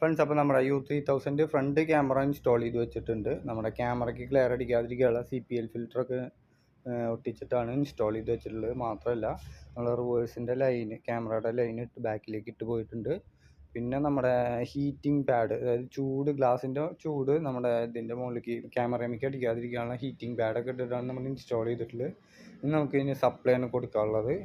Friends, അപ്പോൾ നമ്മുടെ U3000 front camera install ചെയ്ത് വെച്ചിട്ടുണ്ട്. നമ്മുടെ ക്യാമറയ്ക്ക് ക്ലിയർ അടിക്കാതിരിക്കാനുള്ള CPL ഫിൽറ്ററൊക്കെ ഒട്ടിച്ചിട്ടാണ് ഇൻസ്റ്റാൾ ചെയ്ത് വെച്ചിട്ടുള്ളത്. മാത്രമല്ല നമ്മൾ റിവേഴ്സിൻ്റെ ലൈന്, ക്യാമറയുടെ ലൈൻ ബാക്കിലേക്ക് ഇട്ട് പോയിട്ടുണ്ട്. പിന്നെ നമ്മുടെ ഹീറ്റിംഗ് പാഡ്, അതായത് ചൂട്, ഗ്ലാസിൻ്റെ ചൂട് നമ്മുടെ ഇതിൻ്റെ മുകളിലേക്ക് ക്യാമറയിലേക്ക് അടിക്കാതിരിക്കാനുള്ള ഹീറ്റിംഗ് പാഡൊക്കെ ഇട്ടിട്ടാണ് നമ്മൾ ഇൻസ്റ്റാൾ ചെയ്തിട്ടുള്ളത്. ഇനി നമുക്ക് ഇതിന് സപ്ലൈ ആണ് കൊടുക്കാനുള്ളത്.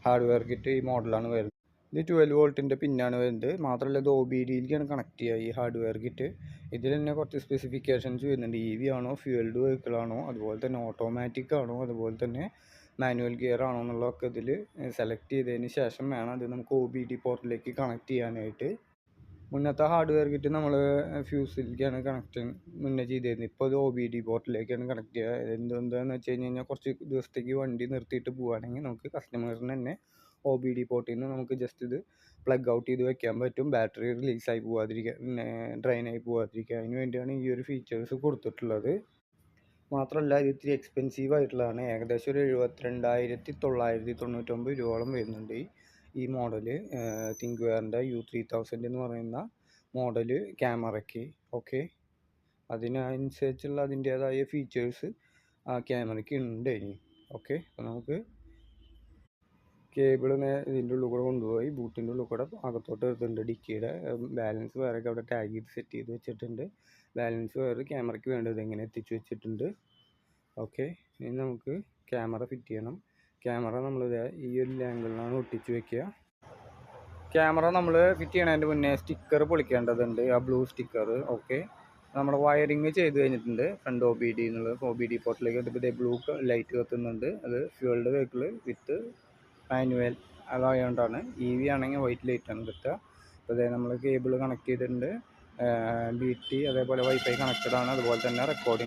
ഹാർഡ്വെയർ കിറ്റ് ഈ മോഡലാണ് വരുന്നത്. ഇത് 12 വോൾട്ടിൻ്റെ പിന്നാണ് വരുന്നത്. മാത്രമല്ല ഇത് OBDയിലേക്കാണ് കണക്ട് ചെയ്യുക ഈ ഹാർഡ്വെയർ കിറ്റ്. ഇതിൽ തന്നെ കുറച്ച് സ്പെസിഫിക്കേഷൻസ് വരുന്നുണ്ട്. EV ആണോ, ഫ്യൂവൽഡ് വെഹിക്കിൾ ആണോ, അതുപോലെ തന്നെ ഓട്ടോമാറ്റിക് ആണോ, അതുപോലെ തന്നെ മാനുവൽ ഗിയർ ആണോ എന്നുള്ളതൊക്കെ ഇതിൽ സെലക്ട് ചെയ്തതിന് ശേഷം വേണം അത് നമുക്ക് OBD പോർട്ടിലേക്ക് കണക്ട് ചെയ്യാനായിട്ട്. മുന്നത്തെ ഹാർഡ്വെയർ കിറ്റ് നമ്മൾ ഫ്യൂസിലേക്കാണ് മുന്നേ ചെയ്തിരുന്നത്. ഇപ്പോൾ അത് OBD പോർട്ടിലേക്കാണ് കണക്ട് ചെയ്യുക. എന്താണെന്ന് വെച്ച് കഴിഞ്ഞാൽ കുറച്ച് ദിവസത്തേക്ക് വണ്ടി നിർത്തിയിട്ട് പോവുകയാണെങ്കിൽ നമുക്ക് കസ്റ്റമേഴ്സിന് തന്നെ OBD പോർട്ടിൽ നിന്ന് നമുക്ക് ജസ്റ്റ് ഇത് പ്ലഗ് ഔട്ട് ചെയ്ത് വെക്കാൻ പറ്റും. ബാറ്ററി റിലീസായി പോകാതിരിക്കാൻ, ഡ്രെയിനായി പോകാതിരിക്കുക, അതിന് വേണ്ടിയാണ് ഈ ഒരു ഫീച്ചേഴ്സ് കൊടുത്തിട്ടുള്ളത്. മാത്രമല്ല ഇത് ഇത്തിരി എക്സ്പെൻസീവ് ആയിട്ടുള്ളതാണ്. ഏകദേശം ഒരു 72,999 രൂപയോളം വരുന്നുണ്ട് ഈ മോഡല്. തിങ്ക്വെയറിൻ്റെ U3000 എന്ന് പറയുന്ന മോഡല് ക്യാമറയ്ക്ക്. ഓക്കെ, അതിനനുസരിച്ചുള്ള അതിൻ്റേതായ ഫീച്ചേഴ്സ് ആ ക്യാമറയ്ക്ക് ഉണ്ട് ഇനി. ഓക്കെ, അപ്പോൾ നമുക്ക് കേബിൾ ഇതിൻ്റെ ഉള്ളിൽ കൂടെ കൊണ്ടുപോയി ബൂട്ടിൻ്റെ ഉള്ളിൽ കൂടെ അകത്തോട്ട് എടുത്തിട്ടുണ്ട്. ഡിക്കിയുടെ ബാലൻസ് വയറൊക്കെ അവിടെ ടാഗ് ചെയ്ത് സെറ്റ് ചെയ്ത് വെച്ചിട്ടുണ്ട്. ബാലൻസ് വയർ ക്യാമറയ്ക്ക് വേണ്ടത് എങ്ങനെ എത്തിച്ച് വെച്ചിട്ടുണ്ട്. ഓക്കെ, ഇനി നമുക്ക് ക്യാമറ ഫിറ്റ് ചെയ്യണം. ക്യാമറ നമ്മൾ ഈ ഒരു ആംഗിളിലാണ് ഒട്ടിച്ച് വെക്കുക. ക്യാമറ നമ്മൾ ഫിറ്റ് ചെയ്യണതിൻ്റെ മുന്നേ സ്റ്റിക്കർ പൊളിക്കേണ്ടതുണ്ട്, ആ ബ്ലൂ സ്റ്റിക്കർ. ഓക്കെ, നമ്മുടെ വയറിങ് ചെയ്ത് കഴിഞ്ഞിട്ടുണ്ട്. ഫ്രണ്ട് OBD എന്നുള്ളത് OBD പോർട്ടിലേക്ക് എടുത്തിട്ട് ബ്ലൂ ലൈറ്റ് കത്തുന്നുണ്ട്. അത് ഫ്യൂവൽഡ് വെഹിക്കിൾ വിത്ത് മാനുവൽ അതായതുകൊണ്ടാണ്. EV ആണെങ്കിൽ വൈറ്റ് ലൈറ്റാണ് കിട്ടുക. അപ്പോൾ അതായത് നമ്മൾ കേബിൾ കണക്ട് ചെയ്തിട്ടുണ്ട്. BT അതേപോലെ വൈഫൈ കണക്റ്റഡ് ആണ്. അതുപോലെ തന്നെ റെക്കോർഡിംഗ്